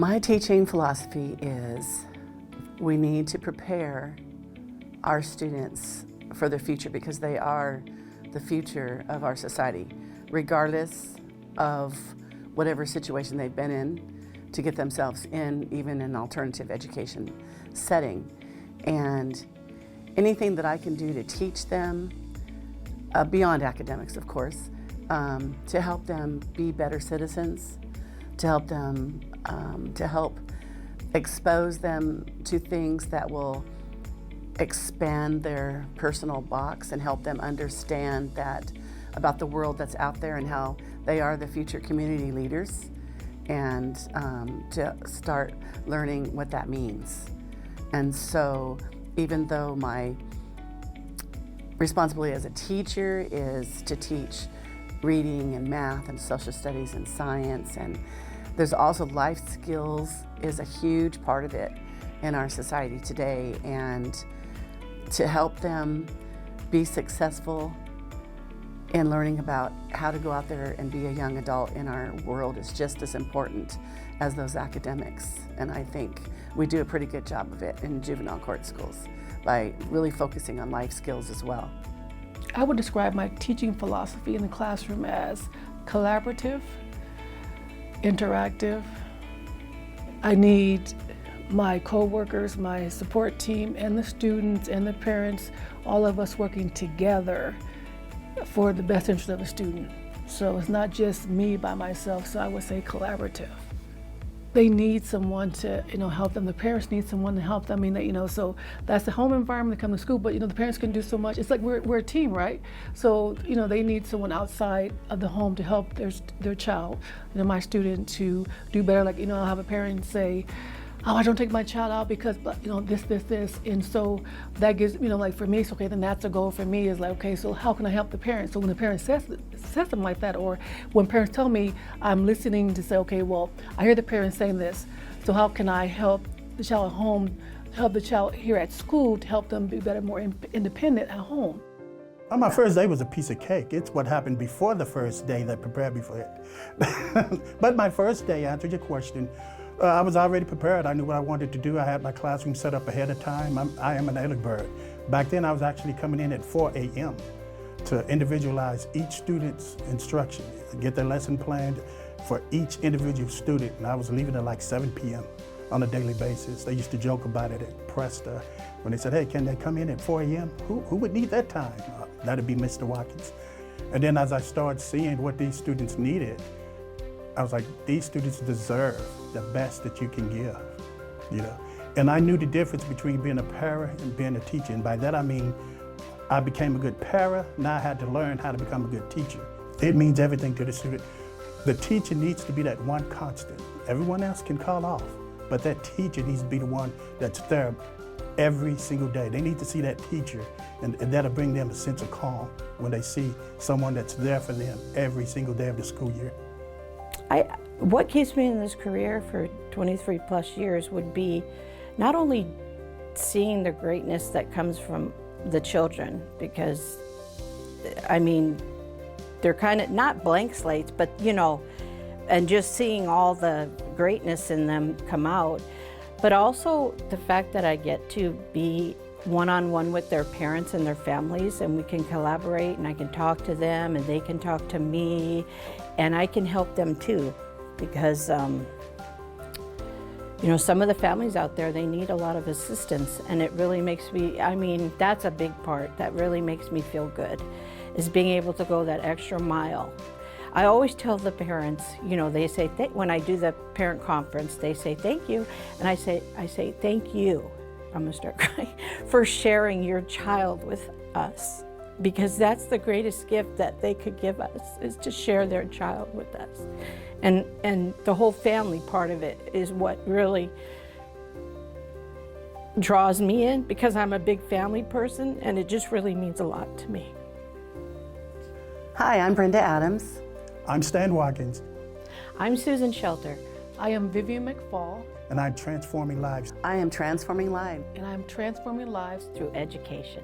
My teaching philosophy is we need to prepare our students for the future because they are the future of our society, regardless of whatever situation they've been in to get themselves in even an alternative education setting. And anything that I can do to teach them, beyond academics of course, to help them be better citizens, to help them, to help expose them to things that will expand their personal box and help them understand that about the world that's out there and how they are the future community leaders, and to start learning what that means. And so even though my responsibility as a teacher is to teach reading and math and social studies and science, and there's also life skills is a huge part of it in our society today, and to help them be successful in learning about how to go out there and be a young adult in our world is just as important as those academics. And I think we do a pretty good job of it in juvenile court schools by really focusing on life skills as well. I would describe my teaching philosophy in the classroom as collaborative, interactive. I need my co-workers, my support team, and the students and the parents, all of us working together for the best interest of the student. So it's not just me by myself, so I would say collaborative. They need someone to, help them. The parents need someone to help them. So that's the home environment. They come to school, but the parents can do so much. It's like we're a team, right? So they need someone outside of the home to help their child, my student, to do better. Like I'll have a parent say, "Oh, I don't take my child out because, this," and so that gives, like for me, it's okay. Then that's a goal for me. Is like, okay, so how can I help the parent? So when the parent says something like that, or when parents tell me, I'm listening to say, okay, well, I hear the parent saying this, so how can I help the child at home, help the child here at school to help them be better, more independent at home? Well, my first day was a piece of cake. It's what happened before the first day that prepared me for it. But my first day, answered your question, I was already prepared. I knew what I wanted to do. I had my classroom set up ahead of time. I am an early bird. Back then, I was actually coming in at 4 a.m. to individualize each student's instruction, get their lesson planned for each individual student. And I was leaving at like 7 p.m. on a daily basis. They used to joke about it at Presta when they said, hey, can they come in at 4 a.m.? Who would need that time? That'd be Mr. Watkins. And then as I started seeing what these students needed, I was like, these students deserve the best that you can give, And I knew the difference between being a para and being a teacher. And by that I mean, I became a good para, now I had to learn how to become a good teacher. It means everything to the student. The teacher needs to be that one constant. Everyone else can call off, but that teacher needs to be the one that's there every single day. They need to see that teacher, and that'll bring them a sense of calm when they see someone that's there for them every single day of the school year. What keeps me in this career for 23 plus years would be not only seeing the greatness that comes from the children, because they're kind of not blank slates, but and just seeing all the greatness in them come out, but also the fact that I get to be one-on-one with their parents and their families, and we can collaborate, and I can talk to them and they can talk to me, and I can help them too, because some of the families out there, they need a lot of assistance, and it really makes me, that's a big part that really makes me feel good, is being able to go that extra mile. I always tell the parents, they say, when I do the parent conference, they say thank you, and I say thank you, I'm gonna start crying, for sharing your child with us, because that's the greatest gift that they could give us, is to share their child with us. And the whole family part of it is what really draws me in, because I'm a big family person, and it just really means a lot to me. Hi, I'm Brenda Adams. I'm Stan Watkins. I'm Susan Shelter. I am Vivian McFall. And I'm transforming lives. I am transforming lives. And I'm transforming lives through education.